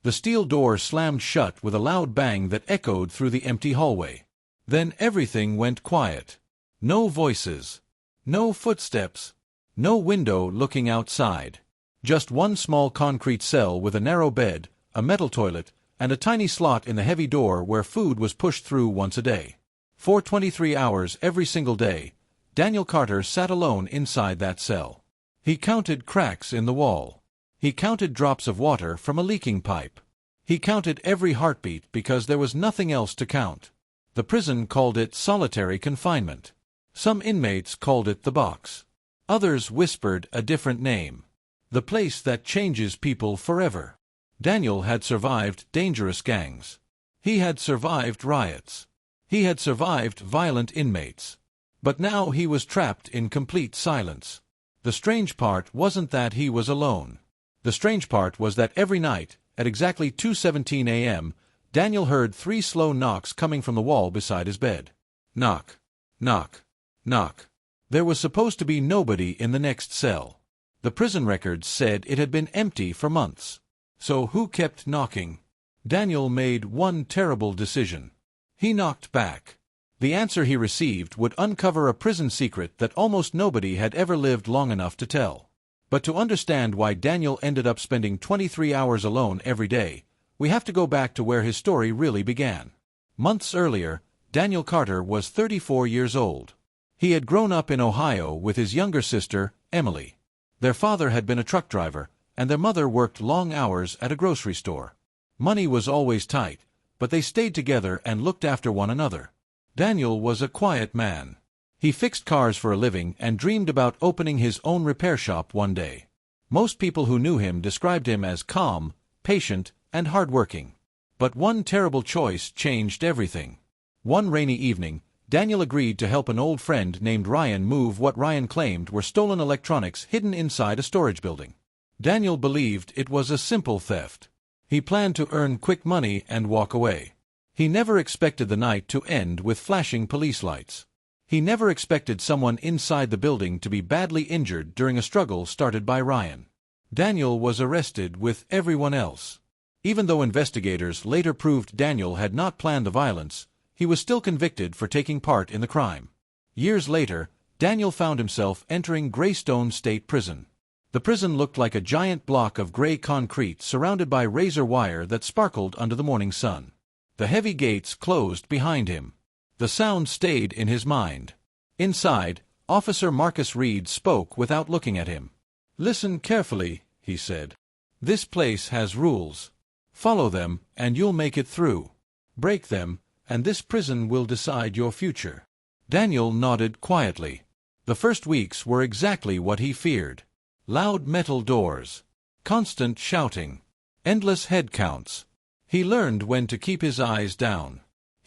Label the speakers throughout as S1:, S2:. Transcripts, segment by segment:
S1: The steel door slammed shut with a loud bang that echoed through the empty hallway. Then everything went quiet. No voices. No footsteps. No window looking outside. Just one small concrete cell with a narrow bed, a metal toilet, and a tiny slot in the heavy door where food was pushed through once a day. For 23 hours every single day, Daniel Carter sat alone inside that cell. He counted cracks in the wall. He counted drops of water from a leaking pipe. He counted every heartbeat because there was nothing else to count. The prison called it solitary confinement. Some inmates called it the box. Others whispered a different name. The place that changes people forever. Daniel had survived dangerous gangs. He had survived riots. He had survived violent inmates. But now he was trapped in complete silence. The strange part wasn't that he was alone. The strange part was that every night, at exactly 2:17 a.m., Daniel heard 3 slow knocks coming from the wall beside his bed. Knock. Knock. Knock. There was supposed to be nobody in the next cell. The prison records said it had been empty for months. So who kept knocking? Daniel made one terrible decision. He knocked back. The answer he received would uncover a prison secret that almost nobody had ever lived long enough to tell. But to understand why Daniel ended up spending 23 hours alone every day, we have to go back to where his story really began. Months earlier, Daniel Carter was 34 years old. He had grown up in Ohio with his younger sister, Emily. Their father had been a truck driver, and their mother worked long hours at a grocery store. Money was always tight, but they stayed together and looked after one another. Daniel was a quiet man. He fixed cars for a living and dreamed about opening his own repair shop one day. Most people who knew him described him as calm, patient, and hardworking. But one terrible choice changed everything. One rainy evening, Daniel agreed to help an old friend named Ryan move what Ryan claimed were stolen electronics hidden inside a storage building. Daniel believed it was a simple theft. He planned to earn quick money and walk away. He never expected the night to end with flashing police lights. He never expected someone inside the building to be badly injured during a struggle started by Ryan. Daniel was arrested with everyone else. Even though investigators later proved Daniel had not planned the violence, he was still convicted for taking part in the crime. Years later, Daniel found himself entering Greystone State Prison. The prison looked like a giant block of gray concrete surrounded by razor wire that sparkled under the morning sun. The heavy gates closed behind him. The sound stayed in his mind. Inside, Officer Marcus Reed spoke without looking at him. "Listen carefully," he said. "This place has rules. Follow them, and you'll make it through. Break them, and this prison will decide your future." Daniel nodded quietly. The first weeks were exactly what he feared. Loud metal doors. Constant shouting. Endless head counts. He learned when to keep his eyes down.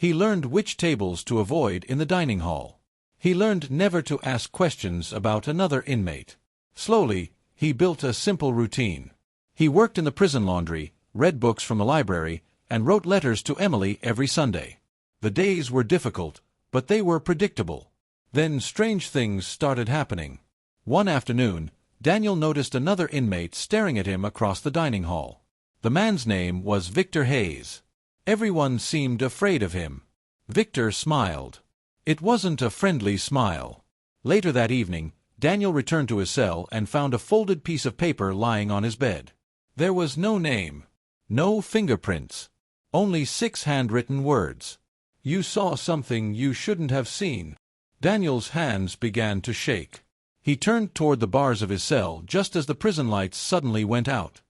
S1: He learned which tables to avoid in the dining hall. He learned never to ask questions about another inmate. Slowly, he built a simple routine. He worked in the prison laundry, read books from the library, and wrote letters to Emily every Sunday. The days were difficult, but they were predictable. Then strange things started happening. One afternoon, Daniel noticed another inmate staring at him across the dining hall. The man's name was Victor Hayes. Everyone seemed afraid of him. Victor smiled. It wasn't a friendly smile. Later that evening, Daniel returned to his cell and found a folded piece of paper lying on his bed. There was no name. No fingerprints. Only 6 handwritten words. "You saw something you shouldn't have seen." Daniel's hands began to shake. He turned toward the bars of his cell just as the prison lights suddenly went out.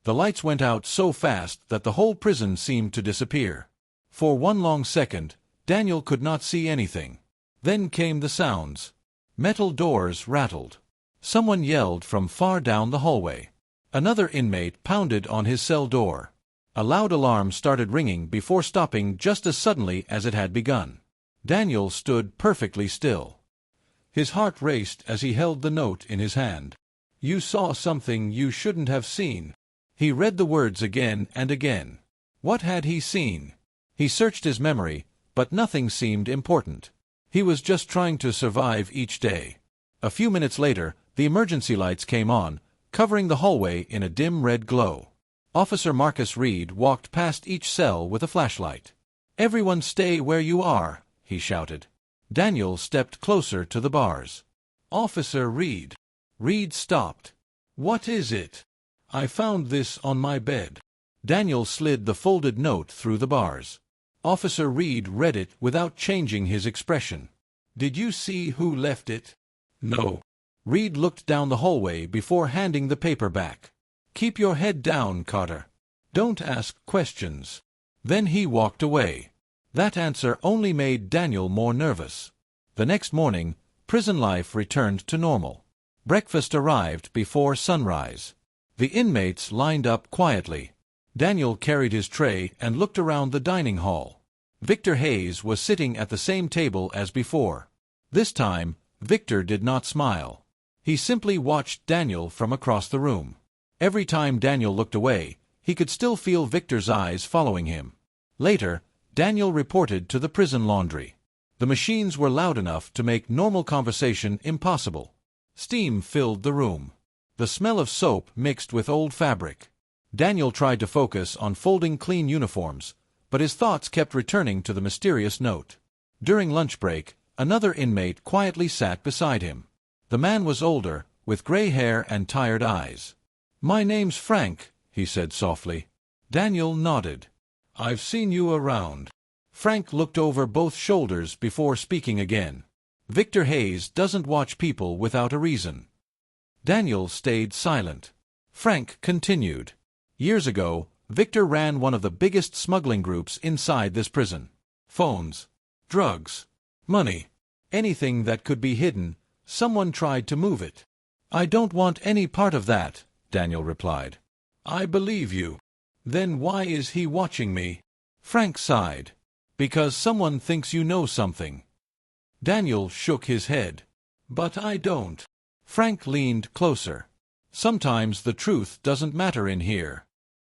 S1: The lights went out so fast that the whole prison seemed to disappear. For one long second, Daniel could not see anything. Then came the sounds. Metal doors rattled. Someone yelled from far down the hallway. Another inmate pounded on his cell door. A loud alarm started ringing before stopping just as suddenly as it had begun. Daniel stood perfectly still. His heart raced as he held the note in his hand. "You saw something you shouldn't have seen." He read the words again and again. What had he seen? He searched his memory, but nothing seemed important. He was just trying to survive each day. A few minutes later, the emergency lights came on, covering the hallway in a dim red glow. Officer Marcus Reed walked past each cell with a flashlight. "Everyone stay where you are," he shouted. Daniel stepped closer to the bars. "Officer Reed." Reed stopped. "What is it?" "I found this on my bed." Daniel slid the folded note through the bars. Officer Reed read it without changing his expression. "Did you see who left it?" "No." Reed looked down the hallway before handing the paper back. "Keep your head down, Carter. Don't ask questions." Then he walked away. That answer only made Daniel more nervous. The next morning, prison life returned to normal. Breakfast arrived before sunrise. The inmates lined up quietly. Daniel carried his tray and looked around the dining hall. Victor Hayes was sitting at the same table as before. This time, Victor did not smile. He simply watched Daniel from across the room. Every time Daniel looked away, he could still feel Victor's eyes following him. Later, Daniel reported to the prison laundry. The machines were loud enough to make normal conversation impossible. Steam filled the room. The smell of soap mixed with old fabric. Daniel tried to focus on folding clean uniforms, but his thoughts kept returning to the mysterious note. During lunch break, another inmate quietly sat beside him. The man was older, with gray hair and tired eyes. "My name's Frank," he said softly. Daniel nodded. "I've seen you around." Frank looked over both shoulders before speaking again. "Victor Hayes doesn't watch people without a reason." Daniel stayed silent. Frank continued. "Years ago, Victor ran one of the biggest smuggling groups inside this prison. Phones, drugs, money, anything that could be hidden, someone tried to move it." "I don't want any part of that," Daniel replied. "I believe you. Then why is he watching me?" Frank sighed. "Because someone thinks you know something." Daniel shook his head. "But I don't." Frank leaned closer. "Sometimes the truth doesn't matter in here."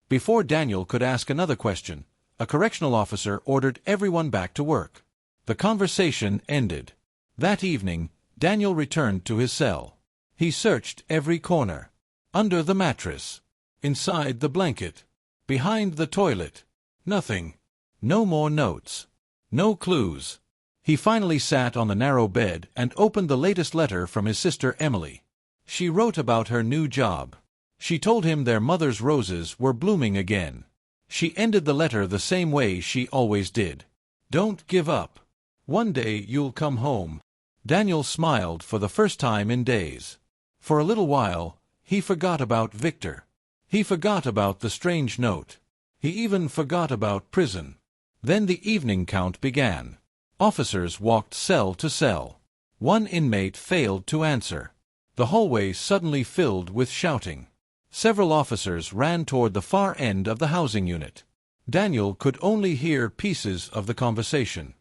S1: Before Daniel could ask another question, a correctional officer ordered everyone back to work. The conversation ended. That evening, Daniel returned to his cell. He searched every corner. Under the mattress. Inside the blanket. Behind the toilet. Nothing. No more notes. No clues. He finally sat on the narrow bed and opened the latest letter from his sister Emily. She wrote about her new job. She told him their mother's roses were blooming again. She ended the letter the same way she always did. "Don't give up. One day you'll come home." Daniel smiled for the first time in days. For a little while, he forgot about Victor. He forgot about the strange note. He even forgot about prison. Then the evening count began. Officers walked cell to cell. One inmate failed to answer. The hallway suddenly filled with shouting. Several officers ran toward the far end of the housing unit. Daniel could only hear pieces of the conversation.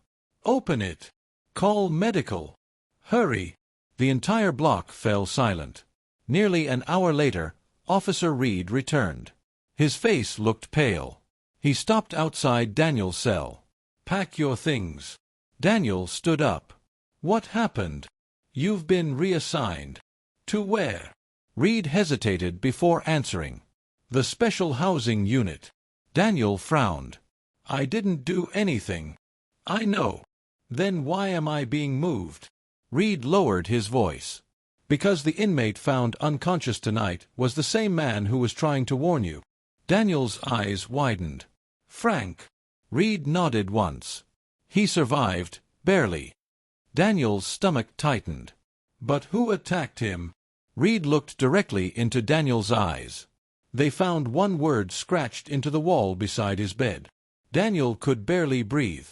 S1: "Open it. Call medical. Hurry." The entire block fell silent. Nearly an hour later, Officer Reed returned. His face looked pale. He stopped outside Daniel's cell. "Pack your things." Daniel stood up. "What happened?" "You've been reassigned." "To where?" Reed hesitated before answering. "The Special Housing Unit." Daniel frowned. "I didn't do anything." "I know. Then why am I being moved?" Reed lowered his voice. "Because the inmate found unconscious tonight was the same man who was trying to warn you." Daniel's eyes widened. "Frank." Reed nodded once. "He survived, barely." Daniel's stomach tightened. "But who attacked him?" Reed looked directly into Daniel's eyes. They found one word scratched into the wall beside his bed. Daniel could barely breathe.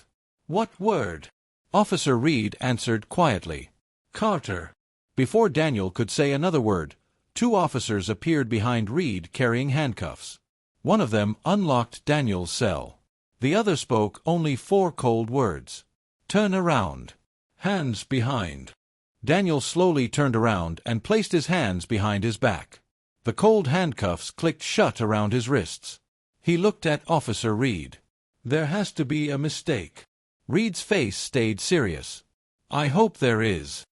S1: "What word?" Officer Reed answered quietly. "Carter." Before Daniel could say another word, two officers appeared behind Reed carrying handcuffs. One of them unlocked Daniel's cell. The other spoke only 4 cold words. "Turn around." "Hands behind." Daniel slowly turned around and placed his hands behind his back. The cold handcuffs clicked shut around his wrists. He looked at Officer Reed. "There has to be a mistake." Reed's face stayed serious. "I hope there is."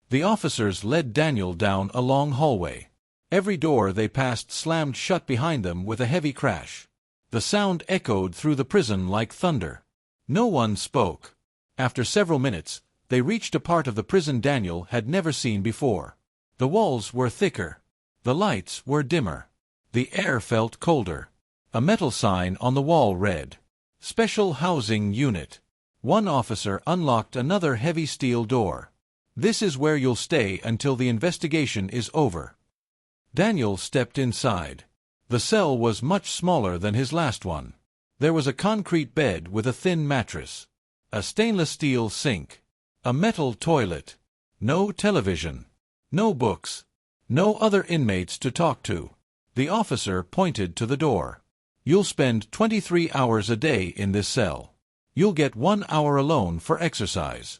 S1: The officers led Daniel down a long hallway. Every door they passed slammed shut behind them with a heavy crash. The sound echoed through the prison like thunder. No one spoke. After several minutes, they reached a part of the prison Daniel had never seen before. The walls were thicker. The lights were dimmer. The air felt colder. A metal sign on the wall read, "Special Housing Unit." One officer unlocked another heavy steel door. "This is where you'll stay until the investigation is over." Daniel stepped inside. The cell was much smaller than his last one. There was a concrete bed with a thin mattress, a stainless steel sink, a metal toilet, no television, no books, no other inmates to talk to. The officer pointed to the door. "You'll spend 23 hours a day in this cell. You'll get 1 hour alone for exercise."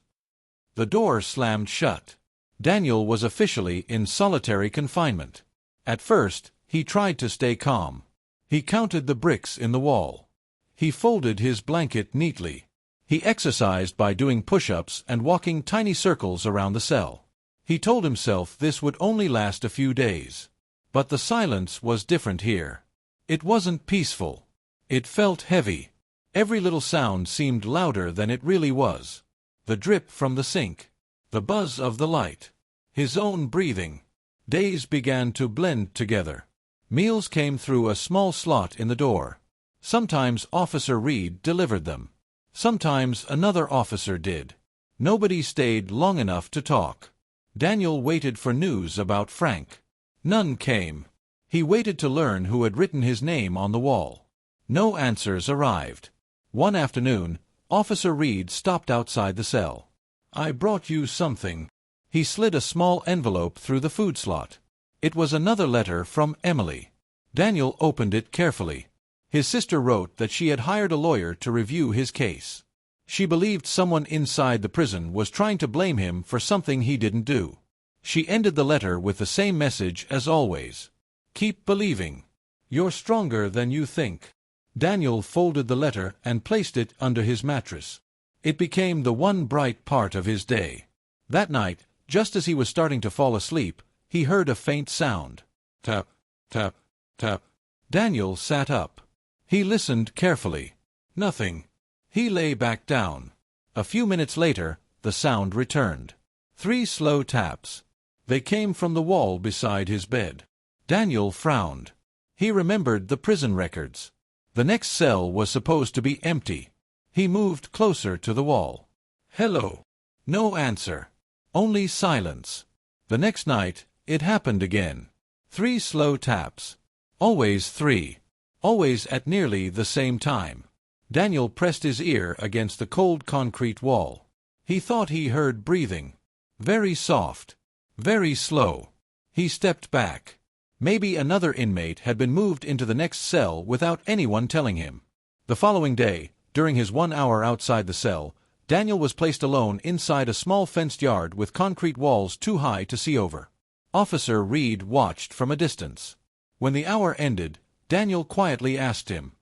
S1: The door slammed shut. Daniel was officially in solitary confinement. At first, he tried to stay calm. He counted the bricks in the wall. He folded his blanket neatly. He exercised by doing push-ups and walking tiny circles around the cell. He told himself this would only last a few days. But the silence was different here. It wasn't peaceful. It felt heavy. Every little sound seemed louder than it really was. The drip from the sink. The buzz of the light. His own breathing. Days began to blend together. Meals came through a small slot in the door. Sometimes Officer Reed delivered them. Sometimes another officer did. Nobody stayed long enough to talk. Daniel waited for news about Frank. None came. He waited to learn who had written his name on the wall. No answers arrived. One afternoon, Officer Reed stopped outside the cell. "I brought you something." He slid a small envelope through the food slot. It was another letter from Emily. Daniel opened it carefully. His sister wrote that she had hired a lawyer to review his case. She believed someone inside the prison was trying to blame him for something he didn't do. She ended the letter with the same message as always. "Keep believing. You're stronger than you think." Daniel folded the letter and placed it under his mattress. It became the one bright part of his day. That night, just as he was starting to fall asleep, he heard a faint sound. Tap, tap, tap. Daniel sat up. He listened carefully. Nothing. He lay back down. A few minutes later, the sound returned. 3 slow taps. They came from the wall beside his bed. Daniel frowned. He remembered the prison records. The next cell was supposed to be empty. He moved closer to the wall. "Hello." No answer. Only silence. The next night, it happened again. 3 slow taps. Always 3. Always at nearly the same time. Daniel pressed his ear against the cold concrete wall. He thought he heard breathing. Very soft. Very slow. He stepped back. Maybe another inmate had been moved into the next cell without anyone telling him. The following day, during his 1 hour outside the cell, Daniel was placed alone inside a small fenced yard with concrete walls too high to see over. Officer Reed watched from a distance. When the hour ended, Daniel quietly asked him,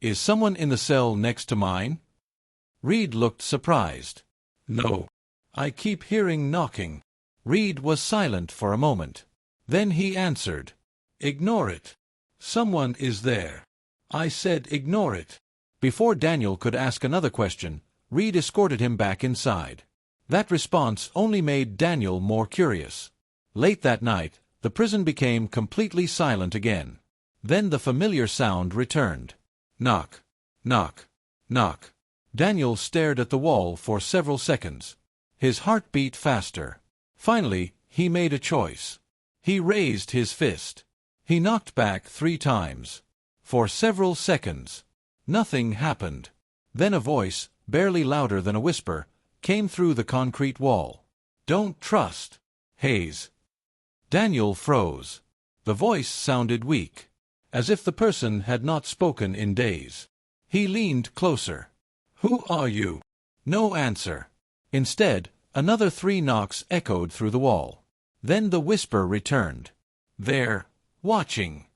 S1: "Is someone in the cell next to mine?" Reed looked surprised. "No. I keep hearing knocking." Reed was silent for a moment. Then he answered, "Ignore it. Someone is there. I said ignore it." Before Daniel could ask another question, Reed escorted him back inside. That response only made Daniel more curious. Late that night, the prison became completely silent again. Then the familiar sound returned. Knock, knock, knock. Daniel stared at the wall for several seconds. His heart beat faster. Finally, he made a choice. He raised his fist. He knocked back 3 times. For several seconds, nothing happened. Then a voice, barely louder than a whisper, came through the concrete wall. "Don't trust Hayes." Daniel froze. The voice sounded weak, as if the person had not spoken in days. He leaned closer. "Who are you?" No answer. Instead, another 3 knocks echoed through the wall. Then the whisper returned. "They're watching."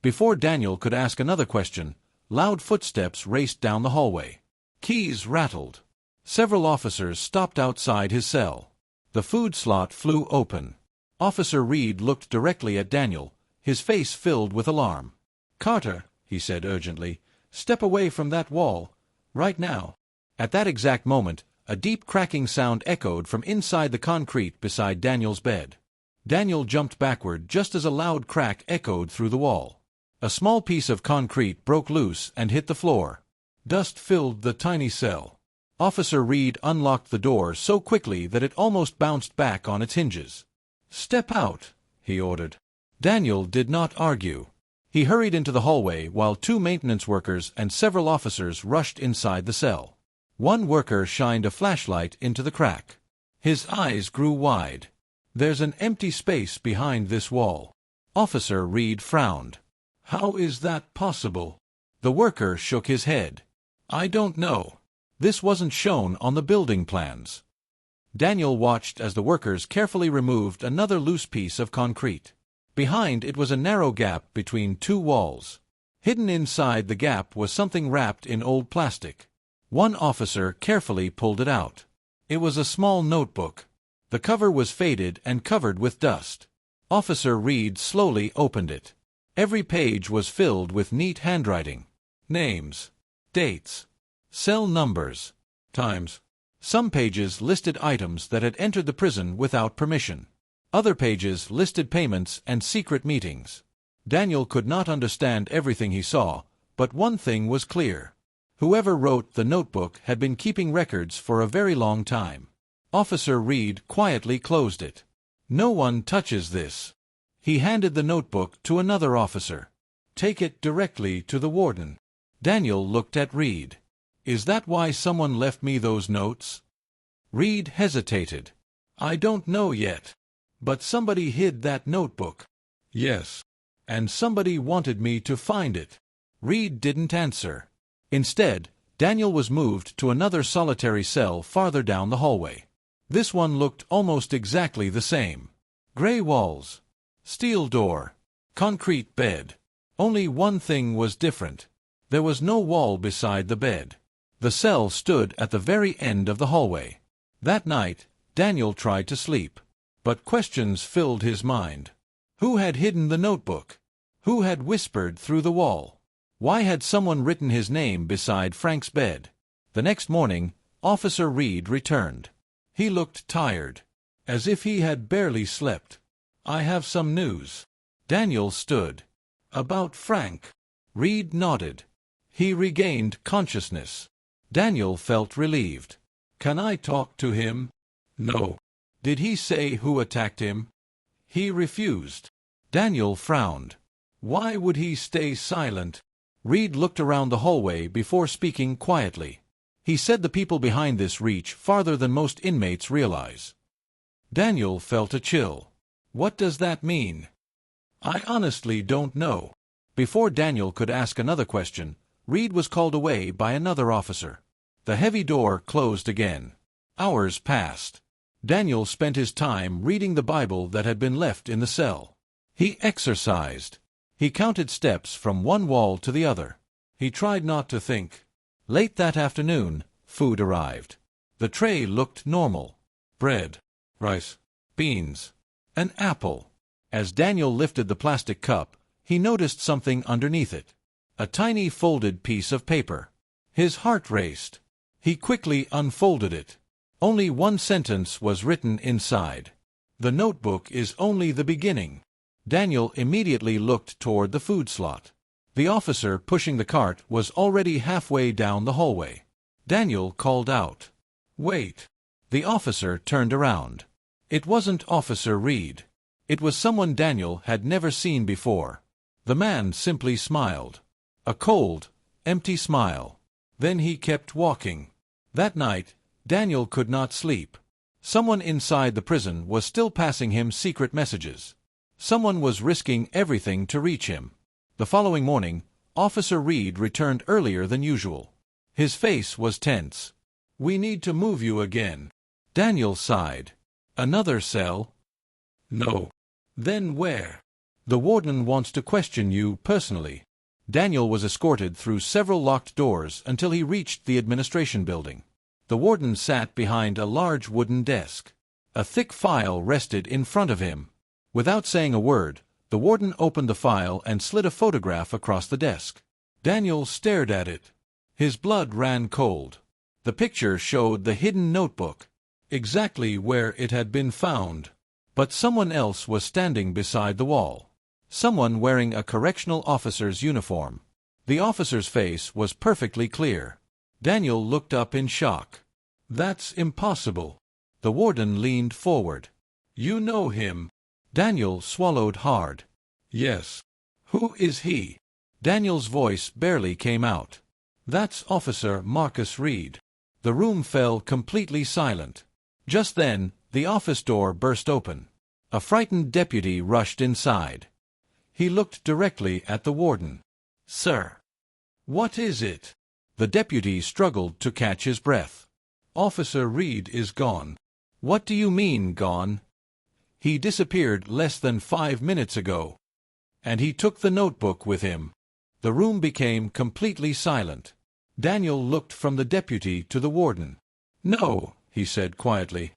S1: Before Daniel could ask another question, loud footsteps raced down the hallway. Keys rattled. Several officers stopped outside his cell. The food slot flew open. Officer Reed looked directly at Daniel, his face filled with alarm. "Carter," he said urgently, "step away from that wall. Right now." At that exact moment, a deep cracking sound echoed from inside the concrete beside Daniel's bed. Daniel jumped backward just as a loud crack echoed through the wall. A small piece of concrete broke loose and hit the floor. Dust filled the tiny cell. Officer Reed unlocked the door so quickly that it almost bounced back on its hinges. "Step out," he ordered. Daniel did not argue. He hurried into the hallway while 2 maintenance workers and several officers rushed inside the cell. One worker shined a flashlight into the crack. His eyes grew wide. "There's an empty space behind this wall." Officer Reed frowned. "How is that possible?" The worker shook his head. "I don't know. This wasn't shown on the building plans." Daniel watched as the workers carefully removed another loose piece of concrete. Behind it was a narrow gap between 2 walls. Hidden inside the gap was something wrapped in old plastic. One officer carefully pulled it out. It was a small notebook. The cover was faded and covered with dust. Officer Reed slowly opened it. Every page was filled with neat handwriting. Names, dates, cell numbers, times. Some pages listed items that had entered the prison without permission. Other pages listed payments and secret meetings. Daniel could not understand everything he saw, but one thing was clear. Whoever wrote the notebook had been keeping records for a very long time. Officer Reed quietly closed it. "No one touches this." He handed the notebook to another officer. "Take it directly to the warden." Daniel looked at Reed. "Is that why someone left me those notes?" Reed hesitated. "I don't know yet. But somebody hid that notebook." "Yes. And somebody wanted me to find it." Reed didn't answer. Instead, Daniel was moved to another solitary cell farther down the hallway. This one looked almost exactly the same. Gray walls, steel door, concrete bed. Only one thing was different. There was no wall beside the bed. The cell stood at the very end of the hallway. That night, Daniel tried to sleep, but questions filled his mind. Who had hidden the notebook? Who had whispered through the wall? Why had someone written his name beside Frank's bed? The next morning, Officer Reed returned. He looked tired, as if he had barely slept. "I have some news." Daniel stood. "About Frank?" Reed nodded. "He regained consciousness." Daniel felt relieved. "Can I talk to him?" "No." "Did he say who attacked him?" "He refused." Daniel frowned. Why would he stay silent? Reed looked around the hallway before speaking quietly. He said the people behind this reach farther than most inmates realize. Daniel felt a chill. "What does that mean?" "I honestly don't know." Before Daniel could ask another question, Reed was called away by another officer. The heavy door closed again. Hours passed. Daniel spent his time reading the Bible that had been left in the cell. He exercised. He counted steps from one wall to the other. He tried not to think. Late that afternoon, food arrived. The tray looked normal. Bread, rice, beans, an apple. As Daniel lifted the plastic cup, he noticed something underneath it. A tiny folded piece of paper. His heart raced. He quickly unfolded it. Only one sentence was written inside. "The notebook is only the beginning." Daniel immediately looked toward the food slot. The officer pushing the cart was already halfway down the hallway. Daniel called out, "Wait." The officer turned around. It wasn't Officer Reed. It was someone Daniel had never seen before. The man simply smiled. A cold, empty smile. Then he kept walking. That night, Daniel could not sleep. Someone inside the prison was still passing him secret messages. Someone was risking everything to reach him. The following morning, Officer Reed returned earlier than usual. His face was tense. "We need to move you again." Daniel sighed. "Another cell?" "No." "Then where?" "The warden wants to question you personally." Daniel was escorted through several locked doors until he reached the administration building. The warden sat behind a large wooden desk. A thick file rested in front of him. Without saying a word, The warden opened the file and slid a photograph across the desk. Daniel stared at it. His blood ran cold. The picture showed the hidden notebook, exactly where it had been found. But someone else was standing beside the wall. Someone wearing a correctional officer's uniform. The officer's face was perfectly clear. Daniel looked up in shock. "That's impossible." The warden leaned forward. "You know him." Daniel swallowed hard. "Yes." "Who is he?" Daniel's voice barely came out. "That's Officer Marcus Reed." The room fell completely silent. Just then, the office door burst open. A frightened deputy rushed inside. He looked directly at the warden. "Sir." "What is it?" The deputy struggled to catch his breath. "Officer Reed is gone." "What do you mean, gone?" "He disappeared less than 5 minutes ago. And he took the notebook with him." The room became completely silent. Daniel looked from the deputy to the warden. "No," he said quietly.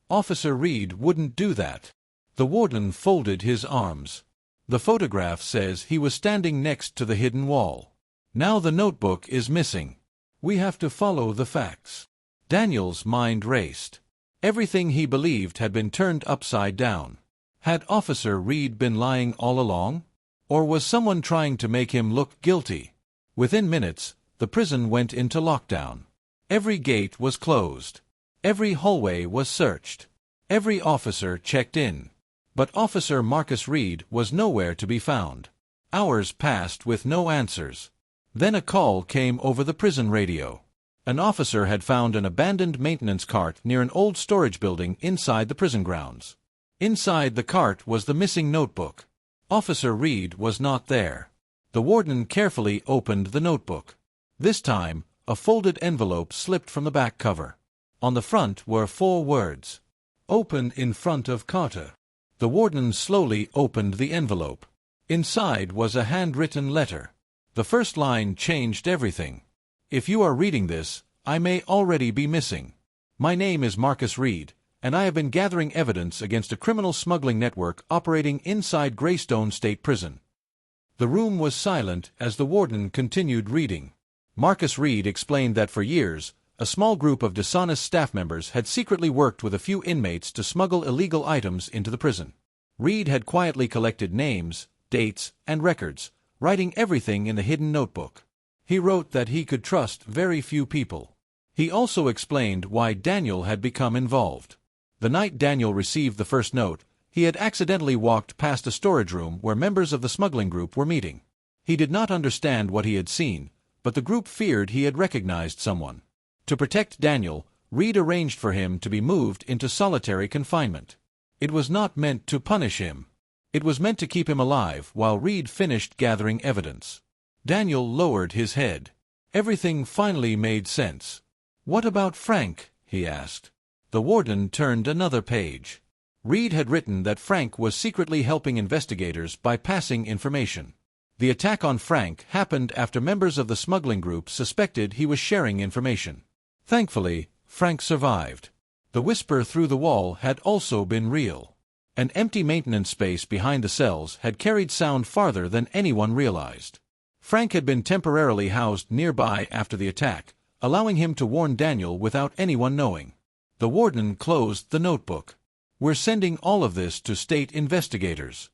S1: "Officer Reed wouldn't do that." The warden folded his arms. "The photograph says he was standing next to the hidden wall. Now the notebook is missing. We have to follow the facts." Daniel's mind raced. Everything he believed had been turned upside down. Had Officer Reed been lying all along? Or was someone trying to make him look guilty? Within minutes, the prison went into lockdown. Every gate was closed. Every hallway was searched. Every officer checked in. But Officer Marcus Reed was nowhere to be found. Hours passed with no answers. Then a call came over the prison radio. An officer had found an abandoned maintenance cart near an old storage building inside the prison grounds. Inside the cart was the missing notebook. Officer Reed was not there. The warden carefully opened the notebook. This time, a folded envelope slipped from the back cover. On the front were 4 words. "Open in front of Carter." The warden slowly opened the envelope. Inside was a handwritten letter. The first line changed everything. "If you are reading this, I may already be missing. My name is Marcus Reed, and I have been gathering evidence against a criminal smuggling network operating inside Greystone State Prison." The room was silent as the warden continued reading. Marcus Reed explained that for years, a small group of dishonest staff members had secretly worked with a few inmates to smuggle illegal items into the prison. Reed had quietly collected names, dates, and records, writing everything in the hidden notebook. He wrote that he could trust very few people. He also explained why Daniel had become involved. The night Daniel received the first note, he had accidentally walked past a storage room where members of the smuggling group were meeting. He did not understand what he had seen, but the group feared he had recognized someone. To protect Daniel, Reed arranged for him to be moved into solitary confinement. It was not meant to punish him. It was meant to keep him alive while Reed finished gathering evidence. Daniel lowered his head. Everything finally made sense. "What about Frank?" he asked. The warden turned another page. Reed had written that Frank was secretly helping investigators by passing information. The attack on Frank happened after members of the smuggling group suspected he was sharing information. Thankfully, Frank survived. The whisper through the wall had also been real. An empty maintenance space behind the cells had carried sound farther than anyone realized. Frank had been temporarily housed nearby after the attack, allowing him to warn Daniel without anyone knowing. The warden closed the notebook. "We're sending all of this to state investigators."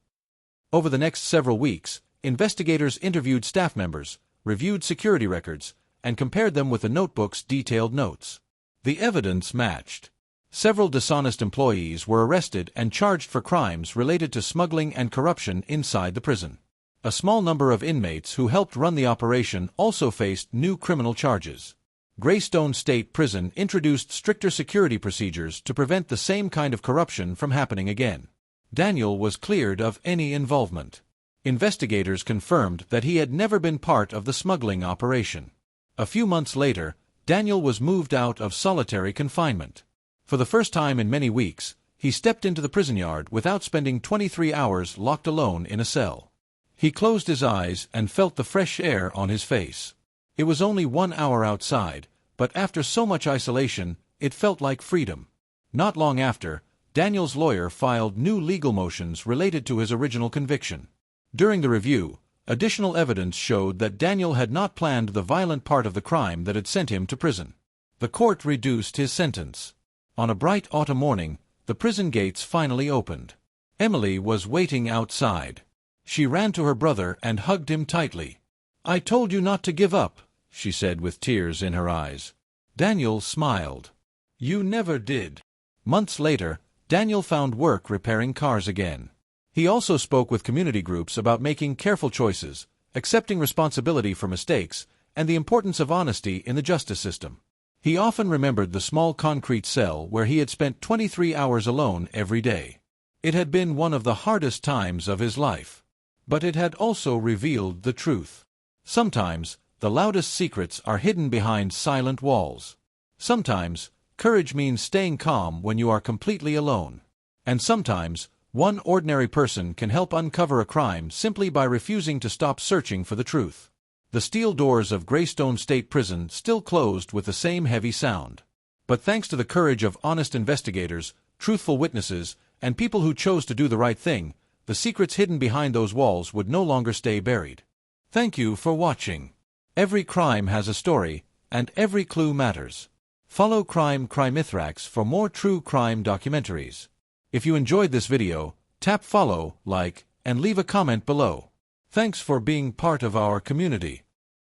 S1: Over the next several weeks, investigators interviewed staff members, reviewed security records, and compared them with the notebook's detailed notes. The evidence matched. Several dishonest employees were arrested and charged for crimes related to smuggling and corruption inside the prison. A small number of inmates who helped run the operation also faced new criminal charges. Greystone State Prison introduced stricter security procedures to prevent the same kind of corruption from happening again. Daniel was cleared of any involvement. Investigators confirmed that he had never been part of the smuggling operation. A few months later, Daniel was moved out of solitary confinement. For the first time in many weeks, he stepped into the prison yard without spending 23 hours locked alone in a cell. He closed his eyes and felt the fresh air on his face. It was only 1 hour outside, but after so much isolation, it felt like freedom. Not long after, Daniel's lawyer filed new legal motions related to his original conviction. During the review, additional evidence showed that Daniel had not planned the violent part of the crime that had sent him to prison. The court reduced his sentence. On a bright autumn morning, the prison gates finally opened. Emily was waiting outside. She ran to her brother and hugged him tightly. "I told you not to give up," she said with tears in her eyes. Daniel smiled. "You never did." Months later, Daniel found work repairing cars again. He also spoke with community groups about making careful choices, accepting responsibility for mistakes, and the importance of honesty in the justice system. He often remembered the small concrete cell where he had spent 23 hours alone every day. It had been one of the hardest times of his life. But it had also revealed the truth. Sometimes, the loudest secrets are hidden behind silent walls. Sometimes, courage means staying calm when you are completely alone. And sometimes, one ordinary person can help uncover a crime simply by refusing to stop searching for the truth. The steel doors of Greystone State Prison still closed with the same heavy sound. But thanks to the courage of honest investigators, truthful witnesses, and people who chose to do the right thing, the secrets hidden behind those walls would no longer stay buried. Thank you for watching. Every crime has a story, and every clue matters. Follow Crime Crimythrax for more true crime documentaries. If you enjoyed this video, tap follow, like, and leave a comment below. Thanks for being part of our community.